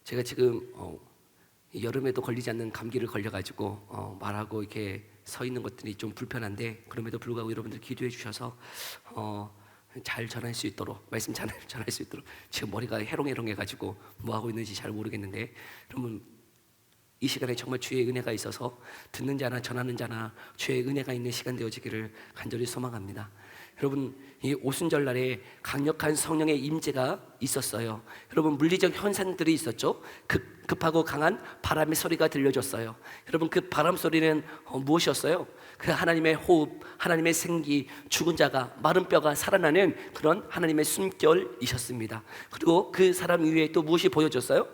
제가 지금 여름에도 걸리지 않는 감기를 걸려가지고 말하고 이렇게 서 있는 것들이 좀 불편한데, 그럼에도 불구하고 여러분들 기도해 주셔서 잘 전할 수 있도록, 말씀 잘 전할 수 있도록. 지금 머리가 해롱해롱해가지고 뭐 하고 있는지 잘 모르겠는데, 여러분 이 시간에 정말 주의 은혜가 있어서 듣는 자나 전하는 자나 주의 은혜가 있는 시간 되어지기를 간절히 소망합니다. 여러분, 이 오순절날에 강력한 성령의 임재가 있었어요. 여러분, 물리적 현상들이 있었죠. 급하고 강한 바람의 소리가 들려졌어요. 여러분, 그 바람 소리는 무엇이었어요? 그 하나님의 호흡, 하나님의 생기, 죽은 자가, 마른 뼈가 살아나는 그런 하나님의 숨결이셨습니다. 그리고 그 사람 위에 또 무엇이 보여졌어요?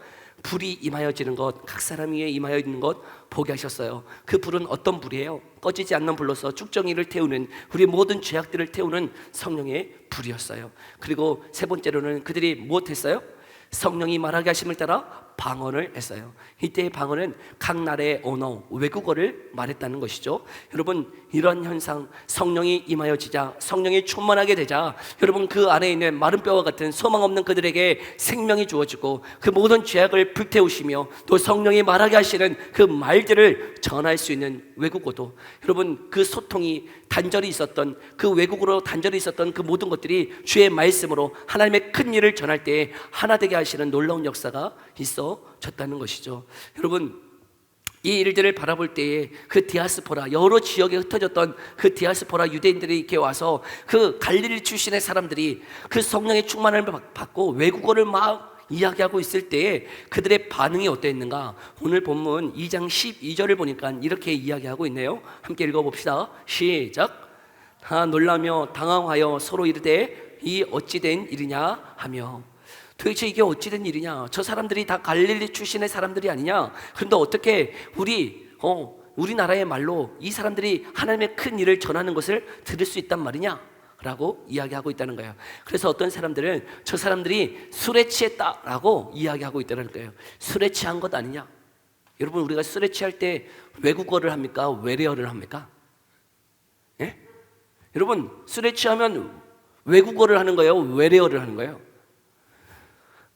불이 임하여지는 것, 각 사람 위에 임하여 있는 것 보게 하셨어요. 그 불은 어떤 불이에요? 꺼지지 않는 불로서 쭉정이를 태우는, 우리 모든 죄악들을 태우는 성령의 불이었어요. 그리고 세 번째로는 그들이 무엇했어요? 성령이 말하게 하심을 따라 방언을 했어요. 이때의 방언은 각 나라의 언어, 외국어를 말했다는 것이죠. 여러분, 이런 현상, 성령이 임하여지자, 성령이 충만하게 되자, 여러분 그 안에 있는 마른 뼈와 같은 소망 없는 그들에게 생명이 주어지고, 그 모든 죄악을 불태우시며 또 성령이 말하게 하시는 그 말들을 전할 수 있는 외국어도, 여러분 그 소통이 단절이 있었던, 그 외국어로 단절이 있었던 그 모든 것들이 주의 말씀으로 하나님의 큰 일을 전할 때 하나 되게 하시는 놀라운 역사가 있어졌다는 것이죠. 여러분, 이 일들을 바라볼 때에 그 디아스포라, 여러 지역에 흩어졌던 그 디아스포라 유대인들이 이렇게 와서 그 갈릴리 출신의 사람들이 그 성령의 충만을 받고 외국어를 막 이야기하고 있을 때에 그들의 반응이 어땠는가? 오늘 본문 2장 12절을 보니까 이렇게 이야기하고 있네요. 함께 읽어봅시다. 시작. 다 놀라며 당황하여 서로 이르되 이 어찌된 일이냐 하며. 도대체 이게 어찌된 일이냐? 저 사람들이 다 갈릴리 출신의 사람들이 아니냐? 그런데 어떻게 우리나라의 말로 이 사람들이 하나님의 큰 일을 전하는 것을 들을 수 있단 말이냐? 라고 이야기하고 있다는 거예요. 그래서 어떤 사람들은 저 사람들이 술에 취했다라고 이야기하고 있다는 거예요. 술에 취한 것 아니냐? 여러분, 우리가 술에 취할 때 외국어를 합니까? 외래어를 합니까? 예? 여러분, 술에 취하면 외국어를 하는 거예요? 외래어를 하는 거예요?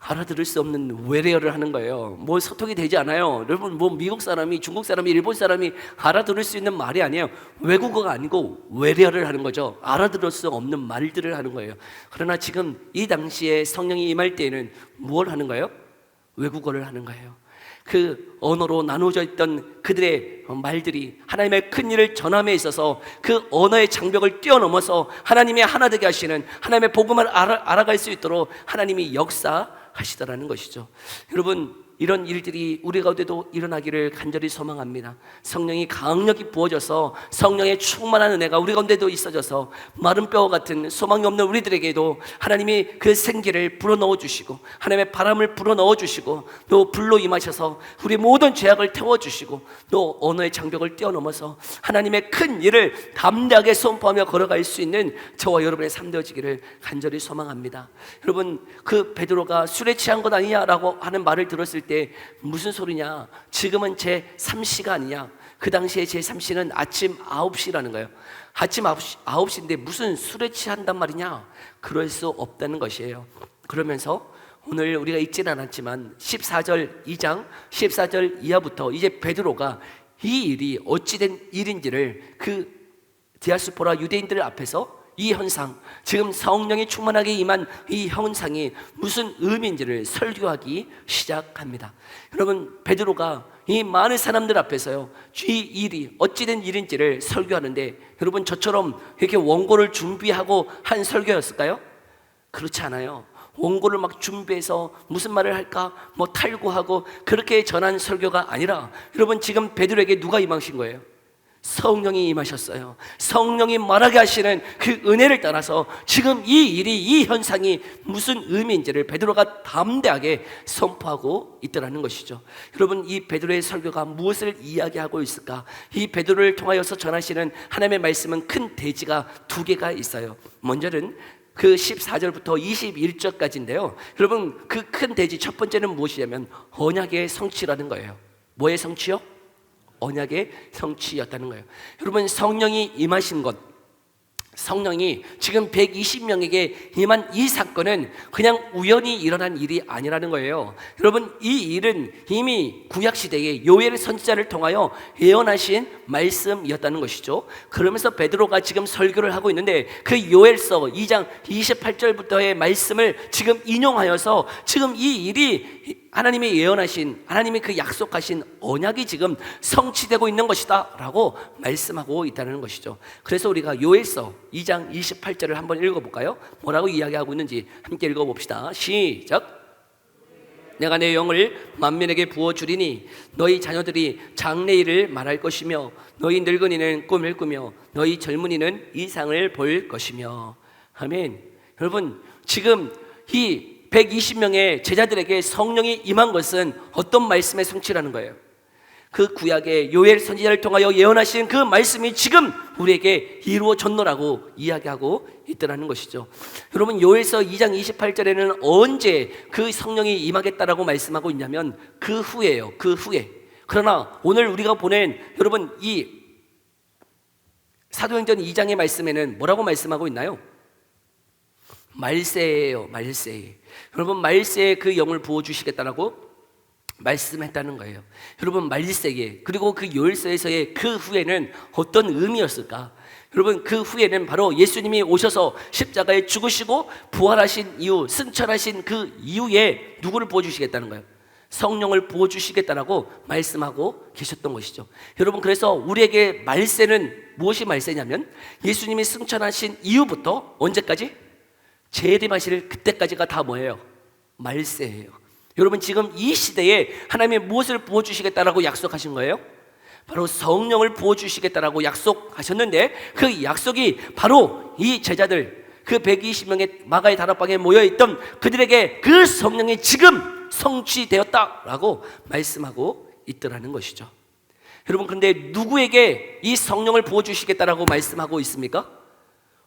알아들을 수 없는 외래어를 하는 거예요. 뭐 소통이 되지 않아요. 여러분, 뭐 미국 사람이, 중국 사람이, 일본 사람이 알아들을 수 있는 말이 아니에요. 외국어가 아니고 외래어를 하는 거죠. 알아들을 수 없는 말들을 하는 거예요. 그러나 지금 이 당시에 성령이 임할 때에는 무엇을 하는 거예요? 외국어를 하는 거예요. 그 언어로 나누어져 있던 그들의 말들이 하나님의 큰 일을 전함에 있어서 그 언어의 장벽을 뛰어넘어서 하나님의 하나 되게 하시는, 하나님의 복음을 알아갈 수 있도록 하나님이 역사하시더라는 것이죠. 여러분, 이런 일들이 우리 가운데도 일어나기를 간절히 소망합니다. 성령이 강력히 부어져서 성령의 충만한 은혜가 우리 가운데도 있어져서 마른 뼈와 같은 소망이 없는 우리들에게도 하나님이 그 생기를 불어넣어 주시고, 하나님의 바람을 불어넣어 주시고, 또 불로 임하셔서 우리 모든 죄악을 태워주시고, 또 언어의 장벽을 뛰어넘어서 하나님의 큰 일을 담대하게 선포하며 걸어갈 수 있는 저와 여러분의 삶 되어지기를 간절히 소망합니다. 여러분, 그 베드로가 술에 취한 것 아니냐라고 하는 말을 들었을 때 무슨 소리냐? 지금은 제 3시가 아니냐? 그 당시에 제 3시는 아침 9시라는 거예요. 아침 9시인데 무슨 술에 취한단 말이냐? 그럴 수 없다는 것이에요. 그러면서 오늘 우리가 읽지는 않았지만 14절 2장 14절 이하부터 이제 베드로가 이 일이 어찌된 일인지를 그 디아스포라 유대인들 앞에서 이 현상, 지금 성령이 충만하게 임한 이 현상이 무슨 의미인지를 설교하기 시작합니다. 여러분, 베드로가 이 많은 사람들 앞에서요, 이 일이 어찌된 일인지를 설교하는데, 여러분 저처럼 이렇게 원고를 준비하고 한 설교였을까요? 그렇지 않아요. 원고를 막 준비해서 무슨 말을 할까 뭐 탈구하고 그렇게 전한 설교가 아니라, 여러분 지금 베드로에게 누가 임하신 거예요? 성령이 임하셨어요. 성령이 말하게 하시는 그 은혜를 따라서 지금 이 일이, 이 현상이 무슨 의미인지를 베드로가 담대하게 선포하고 있더라는 것이죠. 여러분, 이 베드로의 설교가 무엇을 이야기하고 있을까? 이 베드로를 통하여서 전하시는 하나님의 말씀은 큰 대지가 두 개가 있어요. 먼저는 그 14절부터 21절까지인데요. 여러분, 그 큰 대지 첫 번째는 무엇이냐면 언약의 성취라는 거예요. 뭐의 성취요? 언약의 성취였다는 거예요. 여러분, 성령이 임하신 것, 성령이 지금 120명에게 임한 이 사건은 그냥 우연히 일어난 일이 아니라는 거예요. 여러분, 이 일은 이미 구약시대에 요엘 선지자를 통하여 예언하신 말씀이었다는 것이죠. 그러면서 베드로가 지금 설교를 하고 있는데 그 요엘서 2장 28절부터의 말씀을 지금 인용하여서 지금 이 일이 하나님이 예언하신, 하나님이 그 약속하신 언약이 지금 성취되고 있는 것이다 라고 말씀하고 있다는 것이죠. 그래서 우리가 요엘서 2장 28절을 한번 읽어볼까요? 뭐라고 이야기하고 있는지 함께 읽어봅시다. 시작. 내가 내 영을 만민에게 부어주리니 너희 자녀들이 장래일을 말할 것이며 너희 늙은이는 꿈을 꾸며 너희 젊은이는 이상을 볼 것이며. 아멘. 여러분, 지금 이 120명의 제자들에게 성령이 임한 것은 어떤 말씀의 성취라는 거예요? 그 구약의 요엘 선지자를 통하여 예언하신 그 말씀이 지금 우리에게 이루어졌노라고 이야기하고 있더라는 것이죠. 여러분, 요엘서 2장 28절에는 언제 그 성령이 임하겠다라고 말씀하고 있냐면 그 후에요. 그 후에. 그러나 오늘 우리가 보낸 여러분 이 사도행전 2장의 말씀에는 뭐라고 말씀하고 있나요? 말세예요. 말세. 여러분, 말세에 그 영을 부어주시겠다라고 말씀했다는 거예요. 여러분, 말세에, 그리고 그 요엘서에서의 그 후에는 어떤 의미였을까? 여러분, 그 후에는 바로 예수님이 오셔서 십자가에 죽으시고 부활하신 이후, 승천하신 그 이후에 누구를 부어주시겠다는 거예요? 성령을 부어주시겠다라고 말씀하고 계셨던 것이죠. 여러분, 그래서 우리에게 말세는 무엇이 말세냐면 예수님이 승천하신 이후부터 언제까지? 재림하실 그때까지가 다 뭐예요? 말세예요. 여러분, 지금 이 시대에 하나님이 무엇을 부어주시겠다라고 약속하신 거예요? 바로 성령을 부어주시겠다라고 약속하셨는데 그 약속이 바로 이 제자들, 그 120명의 마가의 다락방에 모여있던 그들에게 그 성령이 지금 성취되었다라고 말씀하고 있더라는 것이죠. 여러분, 그런데 누구에게 이 성령을 부어주시겠다라고 말씀하고 있습니까?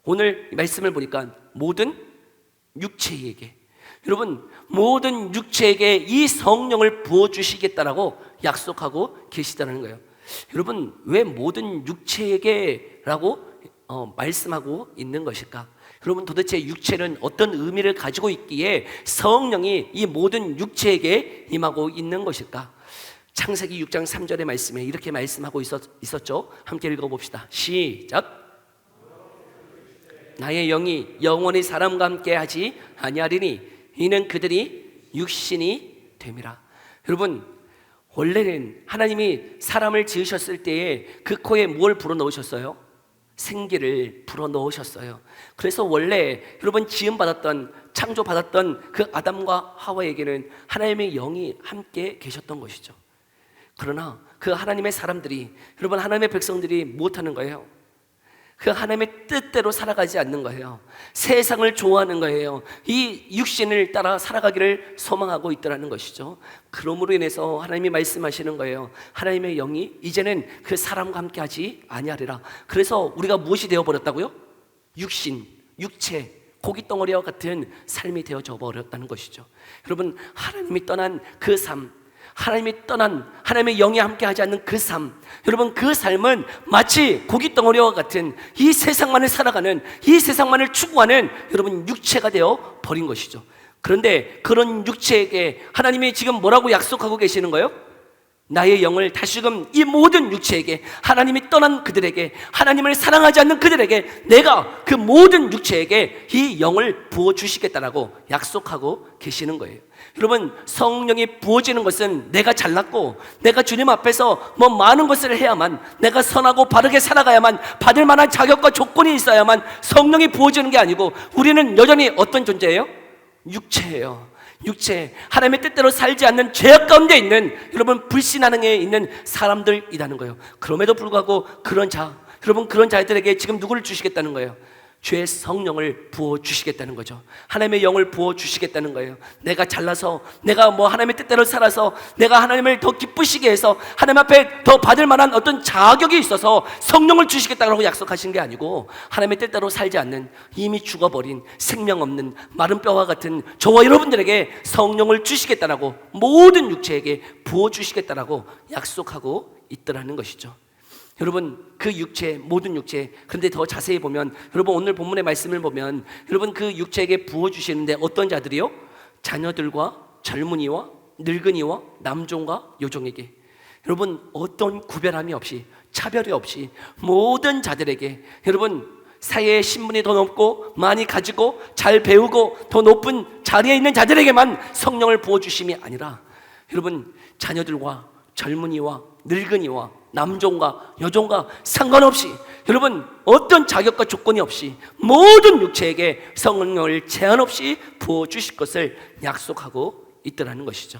오늘 말씀을 보니까 모든 육체에게, 여러분, 모든 육체에게 이 성령을 부어주시겠다라고 약속하고 계시다는 거예요. 여러분, 왜 모든 육체에게라고 말씀하고 있는 것일까? 여러분, 도대체 육체는 어떤 의미를 가지고 있기에 성령이 이 모든 육체에게 임하고 있는 것일까? 창세기 6장 3절의 말씀에 이렇게 말씀하고 있었죠. 함께 읽어봅시다. 시작. 나의 영이 영원히 사람과 함께 하지 아니하리니 이는 그들이 육신이 됨이라. 여러분, 원래는 하나님이 사람을 지으셨을 때에 그 코에 뭘 불어넣으셨어요? 생기를 불어넣으셨어요. 그래서 원래 여러분 지음받았던, 창조받았던 그 아담과 하와에게는 하나님의 영이 함께 계셨던 것이죠. 그러나 그 하나님의 사람들이, 여러분 하나님의 백성들이 못하는 거예요. 그 하나님의 뜻대로 살아가지 않는 거예요. 세상을 좋아하는 거예요. 이 육신을 따라 살아가기를 소망하고 있더라는 것이죠. 그러므로 인해서 하나님이 말씀하시는 거예요. 하나님의 영이 이제는 그 사람과 함께 하지 아니하리라. 그래서 우리가 무엇이 되어버렸다고요? 육신, 육체, 고깃덩어리와 같은 삶이 되어져 버렸다는 것이죠. 여러분, 하나님이 떠난 그 삶, 하나님이 떠난, 하나님의 영이 함께하지 않는 그 삶, 여러분 그 삶은 마치 고깃덩어리와 같은 이 세상만을 살아가는, 이 세상만을 추구하는 여러분 육체가 되어 버린 것이죠. 그런데 그런 육체에게 하나님이 지금 뭐라고 약속하고 계시는 거예요? 나의 영을 다시금 이 모든 육체에게, 하나님이 떠난 그들에게, 하나님을 사랑하지 않는 그들에게 내가 그 모든 육체에게 이 영을 부어주시겠다라고 약속하고 계시는 거예요. 여러분, 성령이 부어지는 것은 내가 잘났고 내가 주님 앞에서 뭐 많은 것을 해야만, 내가 선하고 바르게 살아가야만 받을 만한 자격과 조건이 있어야만 성령이 부어지는 게 아니고 우리는 여전히 어떤 존재예요? 육체예요. 육체, 하나님의 뜻대로 살지 않는 죄악 가운데 있는 여러분 불신하는 에 있는 사람들이라는 거예요. 그럼에도 불구하고 그런 자, 여러분 그런 자들에게 지금 누구를 주시겠다는 거예요? 죄의 성령을 부어주시겠다는 거죠. 하나님의 영을 부어주시겠다는 거예요. 내가 잘나서, 내가 뭐 하나님의 뜻대로 살아서 내가 하나님을 더 기쁘시게 해서 하나님 앞에 더 받을 만한 어떤 자격이 있어서 성령을 주시겠다고 약속하신 게 아니고, 하나님의 뜻대로 살지 않는 이미 죽어버린 생명 없는 마른 뼈와 같은 저와 여러분들에게 성령을 주시겠다라고, 모든 육체에게 부어주시겠다라고 약속하고 있더라는 것이죠. 여러분 그 육체, 모든 육체, 그런데 더 자세히 보면 여러분 오늘 본문의 말씀을 보면 여러분 그 육체에게 부어주시는데 어떤 자들이요? 자녀들과 젊은이와 늙은이와 남종과 여종에게, 여러분 어떤 구별함이 없이, 차별이 없이 모든 자들에게, 여러분 사회의 신분이 더 높고 많이 가지고 잘 배우고 더 높은 자리에 있는 자들에게만 성령을 부어주심이 아니라 여러분 자녀들과 젊은이와 늙은이와 남종과 여종과 상관없이, 여러분 어떤 자격과 조건이 없이 모든 육체에게 성령을 제한 없이 부어주실 것을 약속하고 있더라는 것이죠.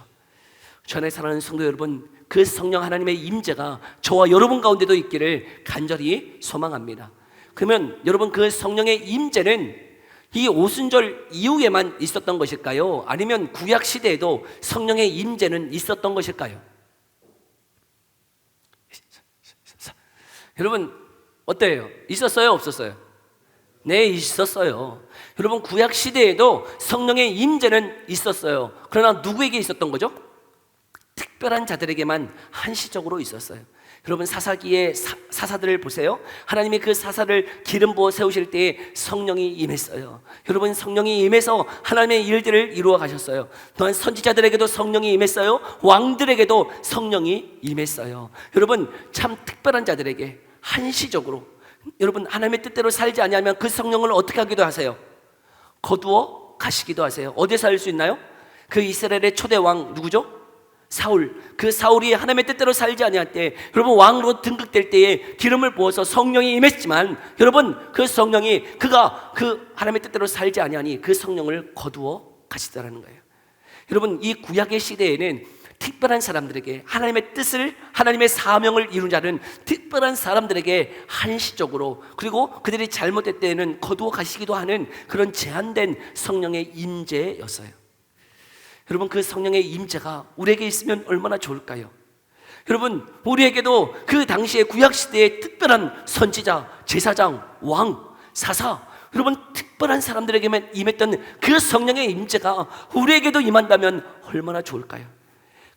전에 사랑하는 성도 여러분, 그 성령 하나님의 임재가 저와 여러분 가운데도 있기를 간절히 소망합니다. 그러면 여러분 그 성령의 임재는 이 오순절 이후에만 있었던 것일까요? 아니면 구약 시대에도 성령의 임재는 있었던 것일까요? 여러분 어때요? 있었어요? 없었어요? 네, 있었어요. 여러분 구약 시대에도 성령의 임재는 있었어요. 그러나 누구에게 있었던 거죠? 특별한 자들에게만 한시적으로 있었어요. 여러분 사사기의 사사들을 보세요. 하나님이 그 사사를 기름 부어 세우실 때에 성령이 임했어요. 여러분 성령이 임해서 하나님의 일들을 이루어 가셨어요. 또한 선지자들에게도 성령이 임했어요. 왕들에게도 성령이 임했어요. 여러분 참 특별한 자들에게 한시적으로, 여러분 하나님의 뜻대로 살지 아니하면 그 성령을 어떻게 하기도 하세요? 거두어 가시기도 하세요. 어디에 살 수 있나요? 그 이스라엘의 초대 왕 누구죠? 사울. 그 사울이 하나님의 뜻대로 살지 아니할 때, 여러분 왕으로 등극될 때에 기름을 부어서 성령이 임했지만, 여러분 그 성령이 그가 그 하나님의 뜻대로 살지 아니하니 그 성령을 거두어 가시더라는 거예요. 여러분 이 구약의 시대에는 특별한 사람들에게 하나님의 뜻을, 하나님의 사명을 이룬 자는 특별한 사람들에게 한시적으로, 그리고 그들이 잘못될 때에는 거두어 가시기도 하는 그런 제한된 성령의 임재였어요. 여러분 그 성령의 임재가 우리에게 있으면 얼마나 좋을까요? 여러분 우리에게도 그 당시에 구약시대의 특별한 선지자, 제사장, 왕, 사사, 여러분 특별한 사람들에게만 임했던 그 성령의 임재가 우리에게도 임한다면 얼마나 좋을까요?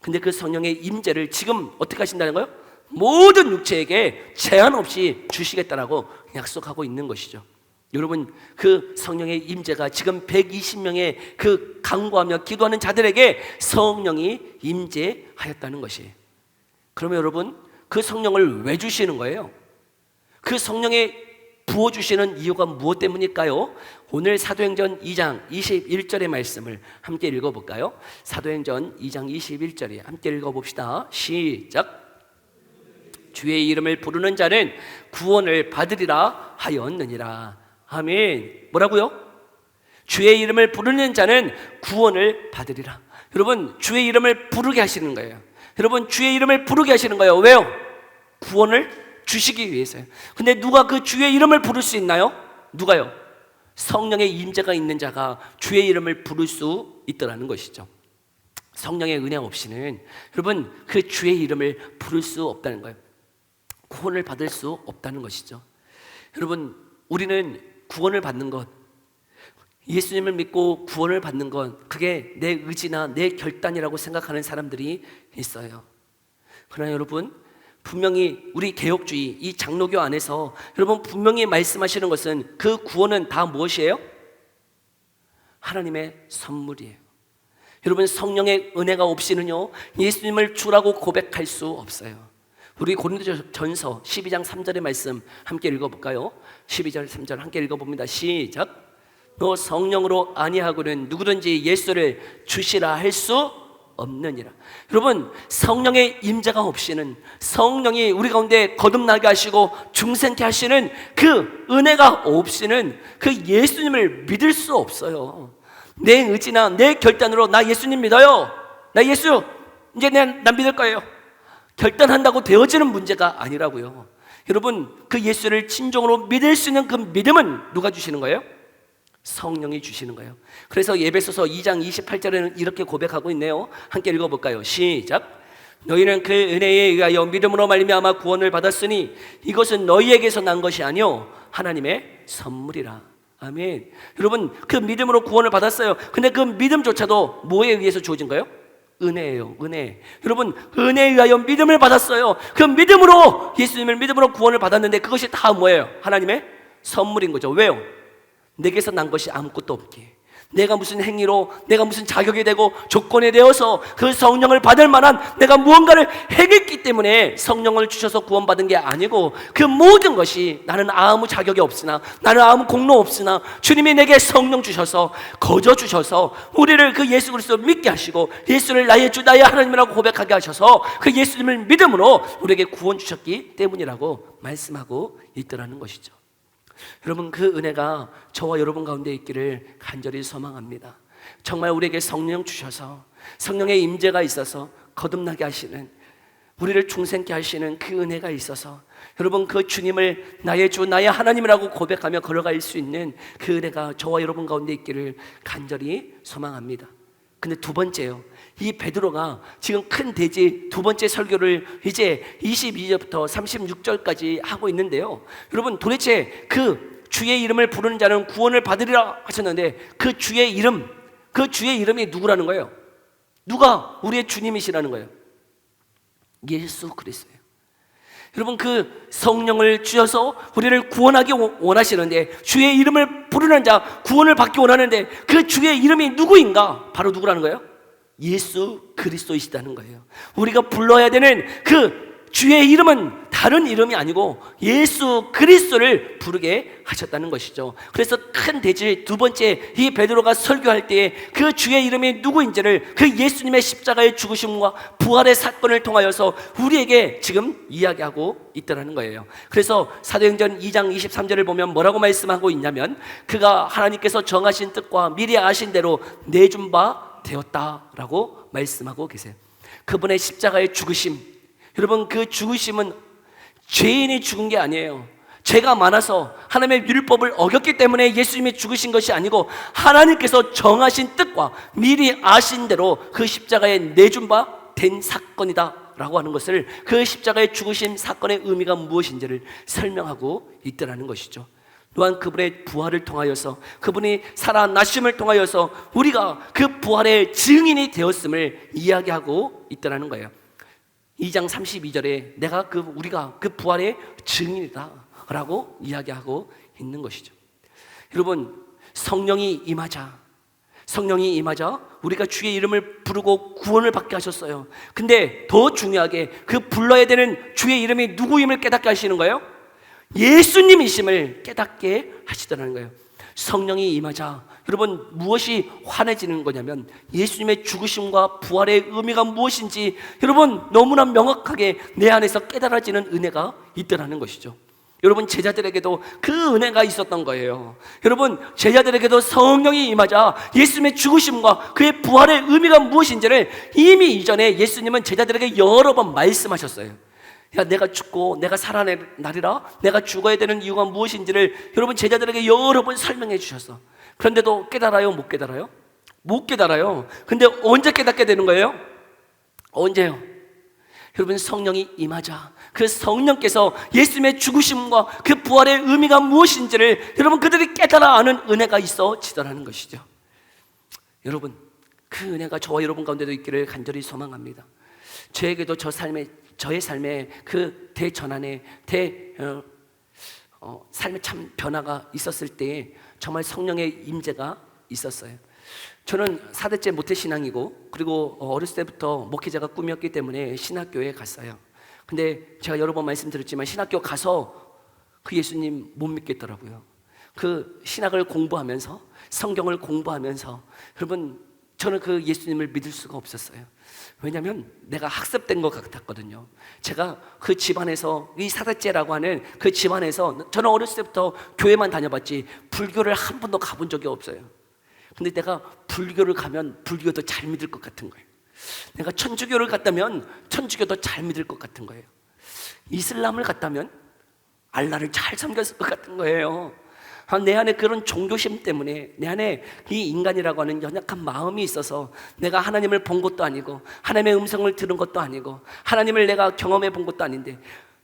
근데 그 성령의 임재를 지금 어떻게 하신다는 거예요? 모든 육체에게 제한 없이 주시겠다라고 약속하고 있는 것이죠. 여러분 그 성령의 임재가 지금 120명의 그 간구하며 기도하는 자들에게 성령이 임재하였다는 것이에요. 그러면 여러분 그 성령을 왜 주시는 거예요? 그 성령에 부어주시는 이유가 무엇 때문일까요? 오늘 사도행전 2장 21절의 말씀을 함께 읽어볼까요? 사도행전 2장 21절에 함께 읽어봅시다. 시작. 주의 이름을 부르는 자는 구원을 받으리라 하였느니라. 아멘. 뭐라고요? 주의 이름을 부르는 자는 구원을 받으리라. 여러분 주의 이름을 부르게 하시는 거예요. 여러분 주의 이름을 부르게 하시는 거예요. 왜요? 구원을 주시기 위해서요. 근데 누가 그 주의 이름을 부를 수 있나요? 누가요? 성령의 임재가 있는 자가 주의 이름을 부를 수 있더라는 것이죠. 성령의 은혜 없이는 여러분 그 주의 이름을 부를 수 없다는 거예요. 구원을 받을 수 없다는 것이죠. 여러분 우리는 구원을 받는 것, 예수님을 믿고 구원을 받는 것, 그게 내 의지나 내 결단이라고 생각하는 사람들이 있어요. 그러나 여러분 분명히 우리 개혁주의 이 장로교 안에서 여러분 분명히 말씀하시는 것은 그 구원은 다 무엇이에요? 하나님의 선물이에요. 여러분 성령의 은혜가 없이는요 예수님을 주라고 고백할 수 없어요. 우리 고린도전서 12장 3절의 말씀 함께 읽어볼까요? 12절 3절 함께 읽어봅니다. 시작. 너 성령으로 아니하고는 누구든지 예수를 주시라 할 수 없느니라. 여러분 성령의 임재가 없이는, 성령이 우리 가운데 거듭나게 하시고 중생케 하시는 그 은혜가 없이는 그 예수님을 믿을 수 없어요. 내 의지나 내 결단으로 나 예수님 믿어요, 나 예수 이제 나 믿을 거예요, 결단한다고 되어지는 문제가 아니라고요. 여러분 그 예수를 진정으로 믿을 수 있는 그 믿음은 누가 주시는 거예요? 성령이 주시는 거예요. 그래서 에베소서 2장 28절에는 이렇게 고백하고 있네요. 함께 읽어볼까요? 시작. 너희는 그 은혜에 의하여 믿음으로 말미암아 구원을 받았으니 이것은 너희에게서 난 것이 아니요 하나님의 선물이라. 아멘. 여러분 그 믿음으로 구원을 받았어요. 근데 그 믿음조차도 뭐에 의해서 주어진 거예요? 은혜예요. 은혜. 여러분, 은혜에 의하여 믿음을 받았어요. 그 믿음으로, 예수님을 믿음으로 구원을 받았는데 그것이 다 뭐예요? 하나님의 선물인 거죠. 왜요? 내게서 난 것이 아무것도 없기에, 내가 무슨 행위로, 내가 무슨 자격이 되고 조건이 되어서 그 성령을 받을 만한 내가 무언가를 행했기 때문에 성령을 주셔서 구원받은 게 아니고, 그 모든 것이 나는 아무 자격이 없으나, 나는 아무 공로 없으나 주님이 내게 성령 주셔서, 거저 주셔서 우리를 그 예수 그리스도 믿게 하시고 예수를 나의 주 나의 하나님이라고 고백하게 하셔서 그 예수님을 믿음으로 우리에게 구원 주셨기 때문이라고 말씀하고 있더라는 것이죠. 여러분, 그 은혜가 저와 여러분 가운데 있기를 간절히 소망합니다. 정말 우리에게 성령 주셔서, 성령의 임재가 있어서 거듭나게 하시는, 우리를 중생케 하시는 그 은혜가 있어서 여러분, 그 주님을 나의 주 나의 하나님이라고 고백하며 걸어갈 수 있는 그 은혜가 저와 여러분 가운데 있기를 간절히 소망합니다. 근데 두 번째요, 이 베드로가 지금 큰 대지 두 번째 설교를 이제 22절부터 36절까지 하고 있는데요, 여러분, 도대체 그 주의 이름을 부르는 자는 구원을 받으리라 하셨는데 그 주의 이름, 그 주의 이름이 누구라는 거예요? 누가 우리의 주님이시라는 거예요? 예수 그리스도예요. 여러분, 그 성령을 주셔서 우리를 구원하기 원하시는데, 주의 이름을 부르는 자, 구원을 받기 원하는데 그 주의 이름이 누구인가? 바로 누구라는 거예요? 예수 그리스도이시다는 거예요. 우리가 불러야 되는 그 주의 이름은 다른 이름이 아니고 예수 그리스도를 부르게 하셨다는 것이죠. 그래서 큰 대지 두 번째 이 베드로가 설교할 때에 그 주의 이름이 누구인지를 그 예수님의 십자가의 죽으심과 부활의 사건을 통하여서 우리에게 지금 이야기하고 있더라는 거예요. 그래서 사도행전 2장 23절을 보면 뭐라고 말씀하고 있냐면, 그가 하나님께서 정하신 뜻과 미리 아신 대로 내준 바 되었다라고 말씀하고 계세요. 그분의 십자가의 죽으심, 여러분, 그 죽으심은 죄인이 죽은 게 아니에요. 죄가 많아서 하나님의 율법을 어겼기 때문에 예수님이 죽으신 것이 아니고, 하나님께서 정하신 뜻과 미리 아신 대로 그 십자가에 내준 바 된 사건이다 라고 하는 것을, 그 십자가의 죽으심 사건의 의미가 무엇인지를 설명하고 있더라는 것이죠. 또한 그분의 부활을 통하여서, 그분이 살아나심을 통하여서 우리가 그 부활의 증인이 되었음을 이야기하고 있더라는 거예요. 2장 32절에 우리가 그 부활의 증인이다 라고 이야기하고 있는 것이죠. 여러분, 성령이 임하자 우리가 주의 이름을 부르고 구원을 받게 하셨어요. 근데 더 중요하게 그 불러야 되는 주의 이름이 누구임을 깨닫게 하시는 거예요. 예수님이심을 깨닫게 하시더라는 거예요. 성령이 임하자, 여러분, 무엇이 환해지는 거냐면 예수님의 죽으심과 부활의 의미가 무엇인지 여러분 너무나 명확하게 내 안에서 깨달아지는 은혜가 있더라는 것이죠. 여러분, 제자들에게도 그 은혜가 있었던 거예요. 여러분, 제자들에게도 성령이 임하자 예수님의 죽으심과 그의 부활의 의미가 무엇인지를 이미 이전에 예수님은 제자들에게 여러 번 말씀하셨어요. 야, 내가 죽고 내가 살아나리라, 내가 죽어야 되는 이유가 무엇인지를 여러분 제자들에게 여러 번 설명해 주셨어. 그런데도 깨달아요? 못 깨달아요? 못 깨달아요. 근데 언제 깨닫게 되는 거예요? 언제요? 여러분, 성령이 임하자 그 성령께서 예수님의 죽으심과 그 부활의 의미가 무엇인지를 여러분 그들이 깨달아 아는 은혜가 있어지더라는 것이죠. 여러분, 그 은혜가 저와 여러분 가운데도 있기를 간절히 소망합니다. 저에게도 저의 삶에 그 대전환에 삶의 참 변화가 있었을 때에 정말 성령의 임재가 있었어요. 저는 4대째 모태신앙이고, 그리고 어렸을 때부터 목회자가 꿈이었기 때문에 신학교에 갔어요. 근데 제가 여러 번 말씀드렸지만 신학교 가서 그 예수님 못 믿겠더라고요. 그 신학을 공부하면서, 성경을 공부하면서 여러분, 저는 그 예수님을 믿을 수가 없었어요. 왜냐하면 내가 학습된 것 같았거든요. 제가 그 집안에서, 이 사대째라고 하는 그 집안에서 저는 어렸을 때부터 교회만 다녀봤지 불교를 한 번도 가본 적이 없어요. 근데 내가 불교를 가면 불교도 잘 믿을 것 같은 거예요. 내가 천주교를 갔다면 천주교도 잘 믿을 것 같은 거예요. 이슬람을 갔다면 알라를 잘 섬겼을 것 같은 거예요. 내 안에 그런 종교심 때문에, 내 안에 이 인간이라고 하는 연약한 마음이 있어서 내가 하나님을 본 것도 아니고 하나님의 음성을 들은 것도 아니고 하나님을 내가 경험해 본 것도 아닌데,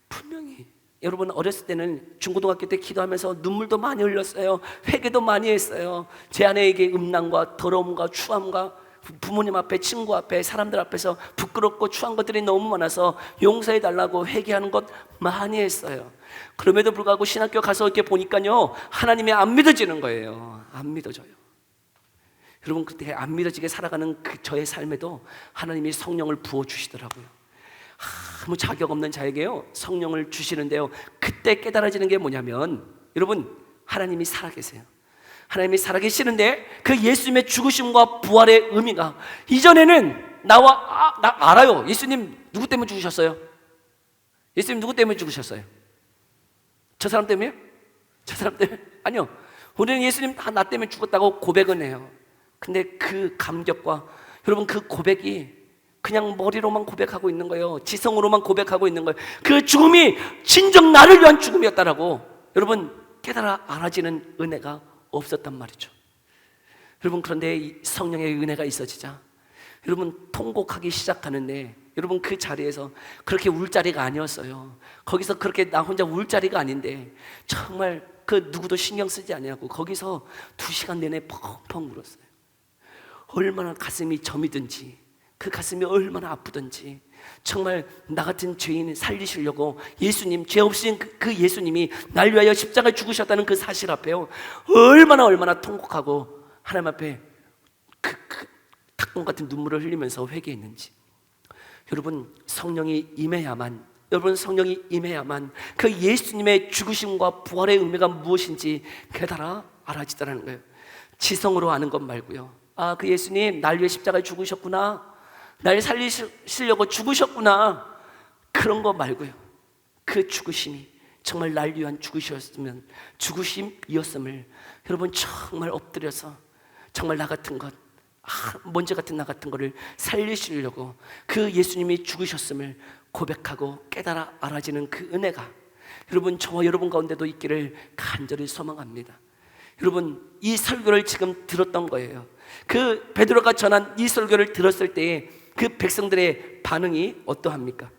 분명히 여러분 어렸을 때는 중고등학교 때 기도하면서 눈물도 많이 흘렸어요. 회개도 많이 했어요. 제 안에 이게 음란과 더러움과 추함과 부모님 앞에, 친구 앞에, 사람들 앞에서 부끄럽고 추한 것들이 너무 많아서 용서해 달라고 회개하는 것 많이 했어요. 그럼에도 불구하고 신학교 가서 이렇게 보니까요, 하나님이 안 믿어지는 거예요. 안 믿어져요. 여러분, 그때 안 믿어지게 살아가는 저의 삶에도 하나님이 성령을 부어주시더라고요. 아무 자격 없는 자에게요, 성령을 주시는데요, 그때 깨달아지는 게 뭐냐면, 여러분, 하나님이 살아계세요. 하나님이 살아계시는데 그 예수님의 죽으심과 부활의 의미가, 이전에는 나 알아요. 예수님 누구 때문에 죽으셨어요? 예수님 누구 때문에 죽으셨어요? 저 사람 때문에요? 저 사람 때문에? 아니요. 우리는 예수님 다 나 때문에 죽었다고 고백은 해요. 근데 그 감격과, 여러분, 그 고백이 그냥 머리로만 고백하고 있는 거예요. 지성으로만 고백하고 있는 거예요. 그 죽음이 진정 나를 위한 죽음이었다라고 여러분 깨달아 알아지는 은혜가 없었단 말이죠. 여러분, 그런데 이 성령의 은혜가 있어지자 여러분 통곡하기 시작하는데, 여러분 그 자리에서 그렇게 울 자리가 아니었어요. 거기서 그렇게 나 혼자 울 자리가 아닌데 정말 그 누구도 신경 쓰지 아니하고 거기서 2시간 내내 펑펑 울었어요. 얼마나 가슴이 저미든지, 그 가슴이 얼마나 아프든지, 정말 나 같은 죄인을 살리시려고 예수님, 죄 없으신 그 예수님이 날 위하여 십자가에 죽으셨다는 그 사실 앞에요, 얼마나 통곡하고 하나님 앞에 그 닭공 같은 눈물을 흘리면서 회개했는지. 여러분, 성령이 임해야만, 그 예수님의 죽으심과 부활의 의미가 무엇인지 깨달아 알아지더라는 거예요. 지성으로 아는 것 말고요. 아, 그 예수님 날 위해 십자가에 죽으셨구나, 날 살리시려고 죽으셨구나, 그런 거 말고요. 그 죽으심이 정말 날 위한 죽으심이었음을 여러분 정말 엎드려서 정말 나 같은 것, 먼지 같은 나 같은 거를 살리시려고 그 예수님이 죽으셨음을 고백하고 깨달아 알아지는 그 은혜가 여러분 저와 여러분 가운데도 있기를 간절히 소망합니다. 여러분, 이 설교를 지금 들었던 거예요. 그 베드로가 전한 이 설교를 들었을 때에 그 백성들의 반응이 어떠합니까?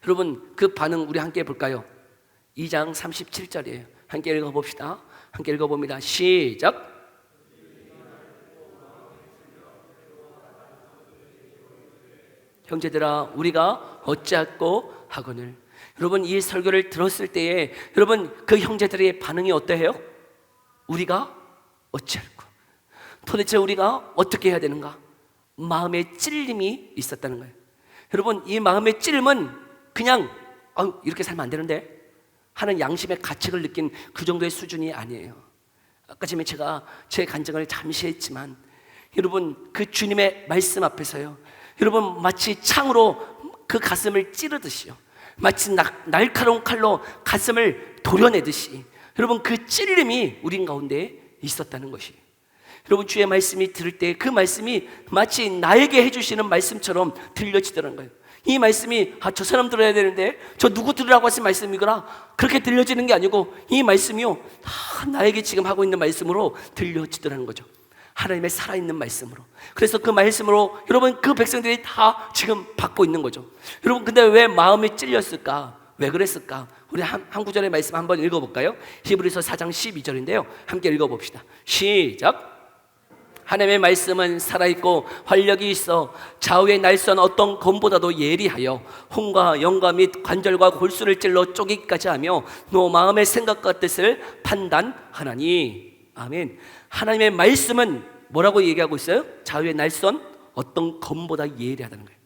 여러분, 그 반응 우리 함께 볼까요? 2장 37절이에요. 함께 읽어봅시다. 함께 읽어봅니다. 시작. 형제들아, 우리가 어찌할꼬 하거늘. 여러분, 이 설교를 들었을 때에 여러분 그 형제들의 반응이 어떠해요? 우리가 어찌할꼬, 도대체 우리가 어떻게 해야 되는가? 마음의 찔림이 있었다는 거예요. 여러분, 이 마음의 찔림은 그냥 이렇게 살면 안 되는데 하는 양심의 가책을 느낀 그 정도의 수준이 아니에요. 아까 전에 제가 제 간증을 잠시 했지만 여러분, 그 주님의 말씀 앞에서요, 여러분 마치 창으로 그 가슴을 찌르듯이요, 마치 날카로운 칼로 가슴을 도려내듯이 여러분 그 찔림이 우린 가운데 있었다는 것이, 여러분 주의 말씀이 들을 때 그 말씀이 마치 나에게 해주시는 말씀처럼 들려지더라는 거예요. 이 말씀이 저 사람 들어야 되는데 저 누구 들으라고 하신 말씀이구나, 그렇게 들려지는 게 아니고 이 말씀이요 나에게 지금 하고 있는 말씀으로 들려지더라는 거죠. 하나님의 살아있는 말씀으로. 그래서 그 말씀으로 여러분 그 백성들이 다 지금 받고 있는 거죠. 여러분, 근데 왜 마음이 찔렸을까? 왜 그랬을까? 우리 한 구절의 말씀 한번 읽어볼까요? 히브리서 4장 12절인데요 함께 읽어봅시다. 시작. 하나님의 말씀은 살아있고 활력이 있어 좌우의 날선 어떤 검보다도 예리하여 혼과 영과 및 관절과 골수를 찔러 쪼개기까지 하며 너 마음의 생각과 뜻을 판단하나니. 아멘. 하나님의 말씀은 뭐라고 얘기하고 있어요? 좌우의 날선 어떤 검보다 예리하다는 거예요.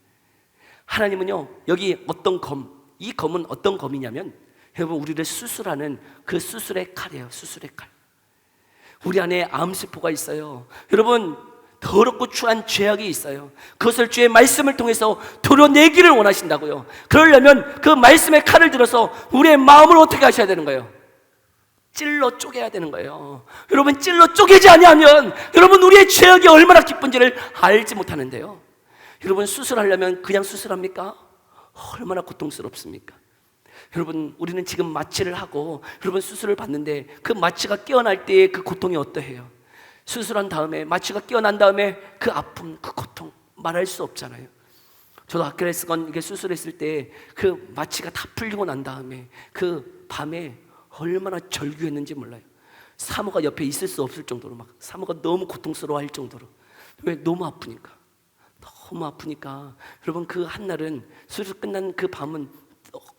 하나님은요, 여기 어떤 검, 이 검은 어떤 검이냐면 여러분 우리를 수술하는 그 수술의 칼이에요. 수술의 칼. 우리 안에 암세포가 있어요. 여러분, 더럽고 추한 죄악이 있어요. 그것을 주의 말씀을 통해서 도려내기를 원하신다고요. 그러려면 그 말씀의 칼을 들어서 우리의 마음을 어떻게 하셔야 되는 거예요? 찔러 쪼개야 되는 거예요. 여러분, 찔러 쪼개지 아니하면 여러분 우리의 죄악이 얼마나 기쁜지를 알지 못하는데요. 여러분, 수술하려면 그냥 수술합니까? 얼마나 고통스럽습니까? 여러분, 우리는 지금 마취를 하고 여러분 수술을 받는데 그 마취가 깨어날 때의 그 고통이 어떠해요? 수술한 다음에, 마취가 깨어난 다음에 그 아픔, 그 고통 말할 수 없잖아요. 저도 아킬레스건 이게 수술했을 때 그 마취가 다 풀리고 난 다음에 그 밤에 얼마나 절규했는지 몰라요. 사모가 옆에 있을 수 없을 정도로 막 사모가 너무 고통스러워할 정도로 왜? 너무 아프니까. 너무 아프니까. 여러분, 그 한날은, 수술 끝난 그 밤은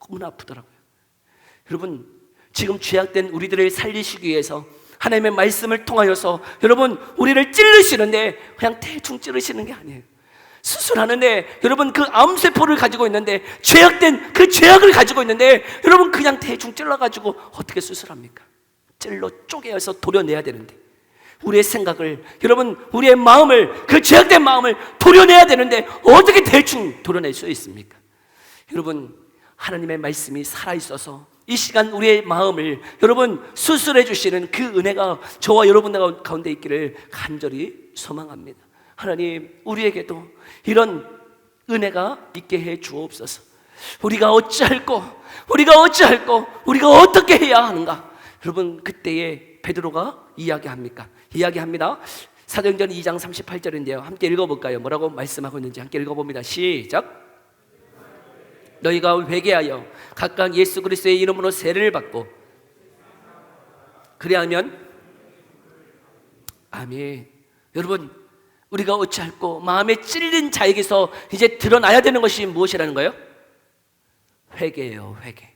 너무나 아프더라고요. 여러분, 지금 죄악된 우리들을 살리시기 위해서 하나님의 말씀을 통하여서 여러분, 우리를 찌르시는데 그냥 대충 찌르시는 게 아니에요. 수술하는데 여러분, 그 암세포를 가지고 있는데, 죄악된 그 죄악을 가지고 있는데, 여러분 그냥 대충 찔러가지고 어떻게 수술합니까? 찔러 쪼개서 도려내야 되는데, 우리의 생각을, 여러분 우리의 마음을, 그 죄악된 마음을 도려내야 되는데 어떻게 대충 도려낼 수 있습니까? 여러분, 하나님의 말씀이 살아있어서 이 시간 우리의 마음을 여러분 수술해 주시는 그 은혜가 저와 여러분 가운데 있기를 간절히 소망합니다. 하나님, 우리에게도 이런 은혜가 있게 해 주옵소서. 우리가 어찌할꼬, 우리가 어떻게 해야 하는가? 여러분, 그때에 베드로가 이야기합니다. 사도행전 2장 38절인데요 함께 읽어볼까요? 뭐라고 말씀하고 있는지 함께 읽어봅니다. 시작. 너희가 회개하여 각각 예수 그리스도의 이름으로 세례를 받고 그리하면, 아멘. 여러분, 우리가 어찌할꼬 마음에 찔린 자에게서 이제 드러나야 되는 것이 무엇이라는 거예요? 회개예요, 회개.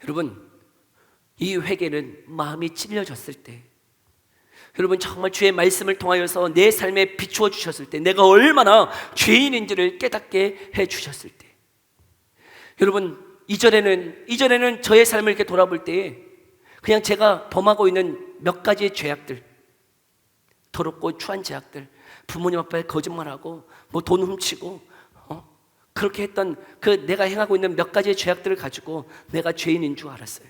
여러분, 이 회개는 마음이 찔려졌을 때, 여러분 정말 주의 말씀을 통하여서 내 삶에 비추어 주셨을 때, 내가 얼마나 죄인인지를 깨닫게 해 주셨을 때, 여러분 이전에는 저의 삶을 이렇게 돌아볼 때 그냥 제가 범하고 있는 몇 가지의 죄악들, 더럽고 추한 죄악들, 부모님 앞에 거짓말하고 뭐 돈 훔치고 그렇게 했던 그 내가 행하고 있는 몇 가지의 죄악들을 가지고 내가 죄인인 줄 알았어요.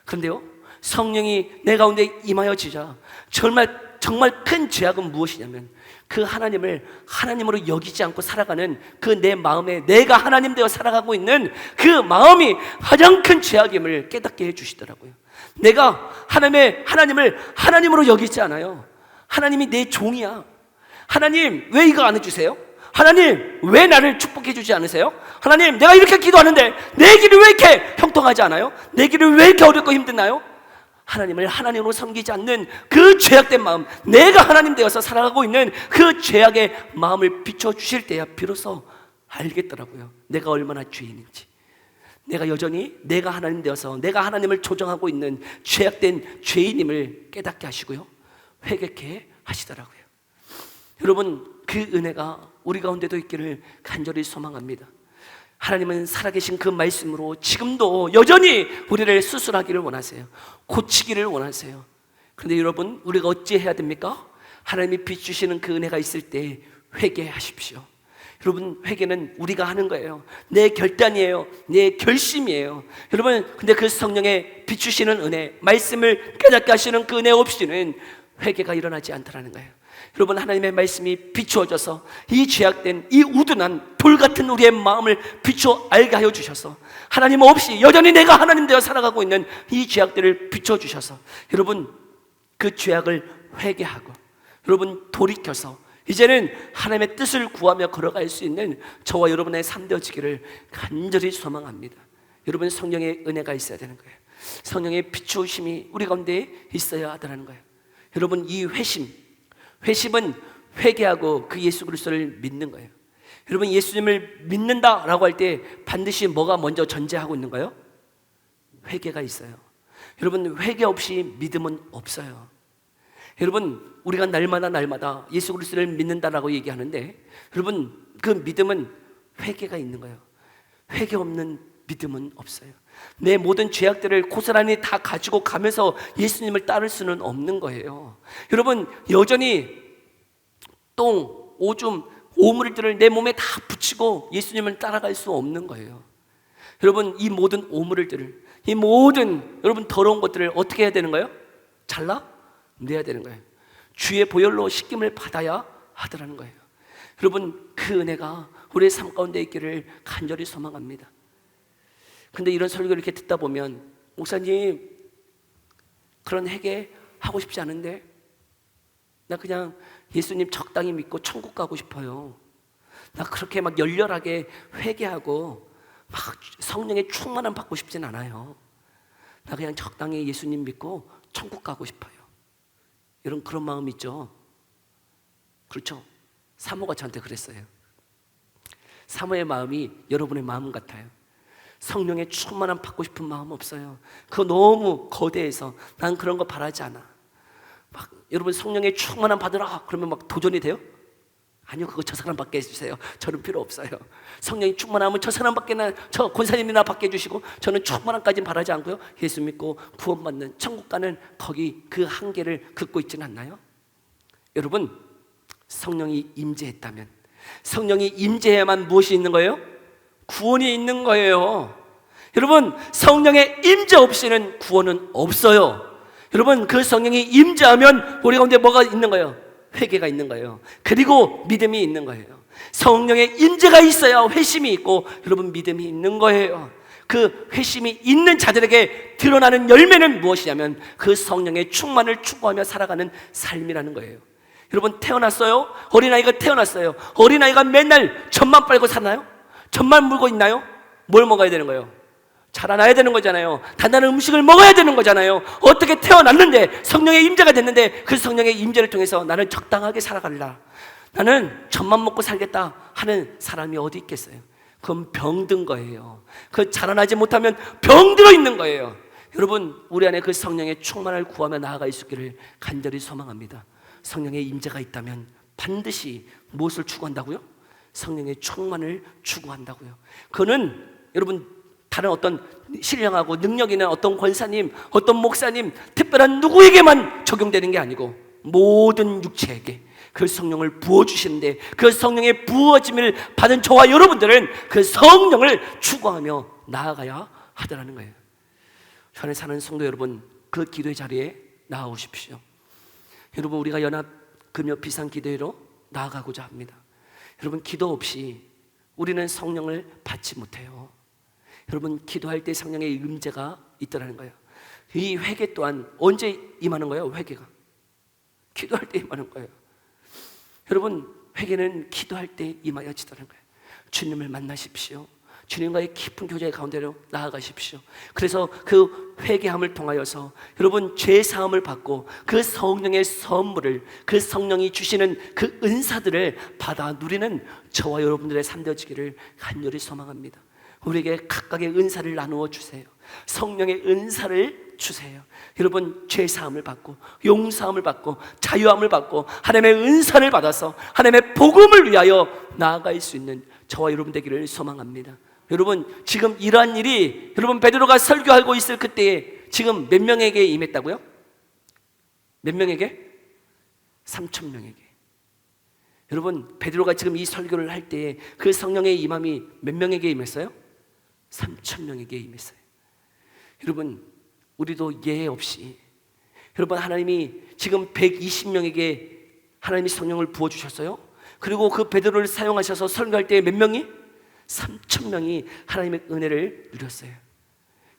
그런데요, 성령이 내 가운데 임하여 지자 정말 큰 죄악은 무엇이냐면, 그 하나님을 하나님으로 여기지 않고 살아가는 그 내 마음에, 내가 하나님 되어 살아가고 있는 그 마음이 가장 큰 죄악임을 깨닫게 해주시더라고요. 내가 하나님을 하나님으로 여기지 않아요. 하나님이 내 종이야. 하나님, 왜 이거 안 해주세요? 하나님, 왜 나를 축복해 주지 않으세요? 하나님, 내가 이렇게 기도하는데 내 길이 왜 이렇게 형통하지 않아요? 내 길이 왜 이렇게 어렵고 힘드나요? 하나님을 하나님으로 섬기지 않는 그 죄악된 마음, 내가 하나님 되어서 살아가고 있는 그 죄악의 마음을 비춰주실 때야 비로소 알겠더라고요. 내가 얼마나 죄인인지. 내가 여전히 내가 하나님 되어서 내가 하나님을 조정하고 있는 죄악된 죄인임을 깨닫게 하시고요, 회개케 하시더라고요. 여러분, 그 은혜가 우리 가운데도 있기를 간절히 소망합니다. 하나님은 살아계신 그 말씀으로 지금도 여전히 우리를 수술하기를 원하세요. 고치기를 원하세요. 그런데 여러분, 우리가 어찌 해야 됩니까? 하나님이 비추시는 그 은혜가 있을 때 회개하십시오. 여러분, 회개는 우리가 하는 거예요. 내 결단이에요. 내 결심이에요. 여러분, 근데 그 성령의 비추시는 은혜, 말씀을 깨닫게 하시는 그 은혜 없이는 회개가 일어나지 않더라는 거예요. 여러분, 하나님의 말씀이 비추어져서 이 죄악된, 이 우둔한 돌같은 우리의 마음을 비추어 알게 하여 주셔서, 하나님 없이 여전히 내가 하나님 되어 살아가고 있는 이 죄악들을 비춰주셔서 여러분, 그 죄악을 회개하고 여러분 돌이켜서 이제는 하나님의 뜻을 구하며 걸어갈 수 있는 저와 여러분의 삶 되어지기를 간절히 소망합니다. 여러분, 성령의 은혜가 있어야 되는 거예요. 성령의 비추심이 우리 가운데 있어야 하더라는 거예요. 여러분, 이 회심은 회개하고 그 예수 그리스도를 믿는 거예요. 여러분, 예수님을 믿는다라고 할 때 반드시 뭐가 먼저 전제하고 있는가요? 회개가 있어요. 여러분, 회개 없이 믿음은 없어요. 여러분, 우리가 날마다 예수 그리스도를 믿는다라고 얘기하는데, 여러분, 그 믿음은 회개가 있는 거예요. 회개 없는 믿음은 없어요. 내 모든 죄악들을 고스란히 다 가지고 가면서 예수님을 따를 수는 없는 거예요. 여러분, 여전히 똥, 오줌, 오물들을 내 몸에 다 붙이고 예수님을 따라갈 수 없는 거예요. 여러분, 이 모든 오물들을, 이 모든 여러분 더러운 것들을 어떻게 해야 되는 거예요? 잘라내야 되는 거예요. 주의 보혈로 씻김을 받아야 하더라는 거예요. 여러분, 그 은혜가 우리의 삶 가운데 있기를 간절히 소망합니다. 근데 이런 설교를 이렇게 듣다 보면, 목사님, 그런 회개 하고 싶지 않은데 나 그냥 예수님 적당히 믿고 천국 가고 싶어요. 나 그렇게 막 열렬하게 회개하고 막 성령의 충만함 받고 싶진 않아요. 나 그냥 적당히 예수님 믿고 천국 가고 싶어요. 이런 그런 마음 있죠. 그렇죠? 사모가 저한테 그랬어요. 사모의 마음이 여러분의 마음 같아요. 성령의 충만함 받고 싶은 마음 없어요. 그거 너무 거대해서 난 그런 거 바라지 않아. 막 여러분 성령의 충만함 받으라 그러면 막 도전이 돼요? 아니요, 그거 저 사람 받게 해주세요. 저는 필요 없어요. 성령이 충만하면 저 사람 받게나 저 권사님이나 받게 해주시고, 저는 충만함까지는 바라지 않고요, 예수 믿고 구원받는 천국 가는 거기 그 한계를 긋고 있지는 않나요? 여러분, 성령이 임재했다면, 성령이 임재해야만 무엇이 있는 거예요? 구원이 있는 거예요. 여러분, 성령의 임재 없이는 구원은 없어요. 여러분, 그 성령이 임재하면 우리 가운데 뭐가 있는 거예요? 회개가 있는 거예요. 그리고 믿음이 있는 거예요. 성령의 임재가 있어야 회심이 있고, 여러분, 믿음이 있는 거예요. 그 회심이 있는 자들에게 드러나는 열매는 무엇이냐면 그 성령의 충만을 추구하며 살아가는 삶이라는 거예요. 여러분, 태어났어요? 어린아이가 태어났어요. 어린아이가 맨날 젖만 빨고 사나요? 젖만 물고 있나요? 뭘 먹어야 되는 거예요? 자라나야 되는 거잖아요. 단단한 음식을 먹어야 되는 거잖아요. 어떻게 태어났는데 성령의 임재가 됐는데 그 성령의 임재를 통해서 나는 적당하게 살아갈라, 나는 젖만 먹고 살겠다 하는 사람이 어디 있겠어요? 그건 병든 거예요. 그 자라나지 못하면 병들어 있는 거예요. 여러분, 우리 안에 그 성령의 충만을 구하며 나아가 있기를 간절히 소망합니다. 성령의 임재가 있다면 반드시 무엇을 추구한다고요? 성령의 충만을 추구한다고요. 그는 여러분 다른 어떤 신령하고 능력 있는 어떤 권사님, 어떤 목사님, 특별한 누구에게만 적용되는 게 아니고 모든 육체에게 그 성령을 부어주시는데, 그 성령의 부어짐을 받은 저와 여러분들은 그 성령을 추구하며 나아가야 하더라는 거예요. 현에 사는 성도 여러분, 그 기도의 자리에 나아오십시오. 여러분, 우리가 연합 금요 비상 기도회로 나아가고자 합니다. 여러분, 기도 없이 우리는 성령을 받지 못해요. 여러분, 기도할 때 성령의 임재가 있더라는 거예요. 이 회개 또한 언제 임하는 거예요? 회개가 기도할 때 임하는 거예요. 여러분, 회개는 기도할 때 임하여지더라는 거예요. 주님을 만나십시오. 주님과의 깊은 교제 가운데로 나아가십시오. 그래서 그 회개함을 통하여서 여러분 죄 사함을 받고 그 성령의 선물을, 그 성령이 주시는 그 은사들을 받아 누리는 저와 여러분들의 삶 되어지기를 간절히 소망합니다. 우리에게 각각의 은사를 나누어 주세요. 성령의 은사를 주세요. 여러분, 죄 사함을 받고 용서함을 받고 자유함을 받고 하나님의 은사를 받아서 하나님의 복음을 위하여 나아갈 수 있는 저와 여러분 되기를 소망합니다. 여러분, 지금 이러한 일이 여러분 베드로가 설교하고 있을 그때에 지금 몇 명에게 임했다고요? 몇 명에게? 3,000명에게. 여러분, 베드로가 지금 이 설교를 할 때에 그 성령의 임함이 몇 명에게 임했어요? 3,000명에게 임했어요. 여러분, 우리도 예외 없이 여러분, 하나님이 지금 120명에게 하나님이 성령을 부어주셨어요. 그리고 그 베드로를 사용하셔서 설교할 때 몇 명이? 3,000명이 하나님의 은혜를 누렸어요.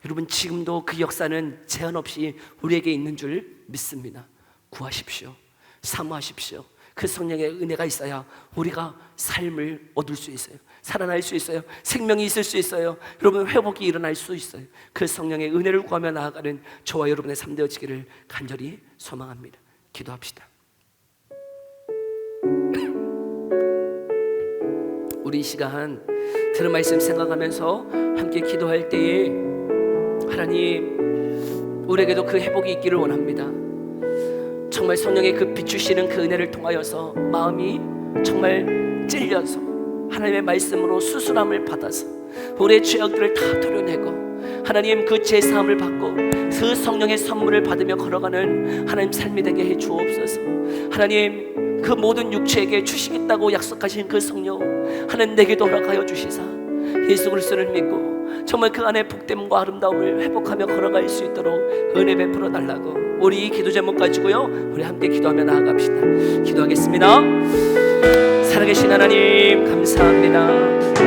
여러분, 지금도 그 역사는 제한 없이 우리에게 있는 줄 믿습니다. 구하십시오. 사모하십시오. 그 성령의 은혜가 있어야 우리가 삶을 얻을 수 있어요. 살아날 수 있어요. 생명이 있을 수 있어요. 여러분, 회복이 일어날 수 있어요. 그 성령의 은혜를 구하며 나아가는 저와 여러분의 삶 되어지기를 간절히 소망합니다. 기도합시다. 우리 이 시간 들은 말씀 생각하면서 함께 기도할 때에 하나님, 우리에게도 그 회복이 있기를 원합니다. 정말 성령의 그 비추시는 그 은혜를 통하여서 마음이 정말 찔려서 하나님의 말씀으로 수술함을 받아서 우리의 죄악들을 다 도려내고 하나님 그 제사함을 받고 그 성령의 선물을 받으며 걸어가는 하나님 삶이 되게 해 주옵소서. 하나님, 그 모든 육체에게 주시겠다고 약속하신 그 성령 하나님 내게도 허락하여 주시사 예수 그리스도를 믿고 정말 그 안에 복됨과 아름다움을 회복하며 걸어갈 수 있도록 은혜 베풀어 달라고 우리 이 기도 제목 가지고요, 우리 함께 기도하며 나아갑시다. 기도하겠습니다. 살아계신 하나님 감사합니다.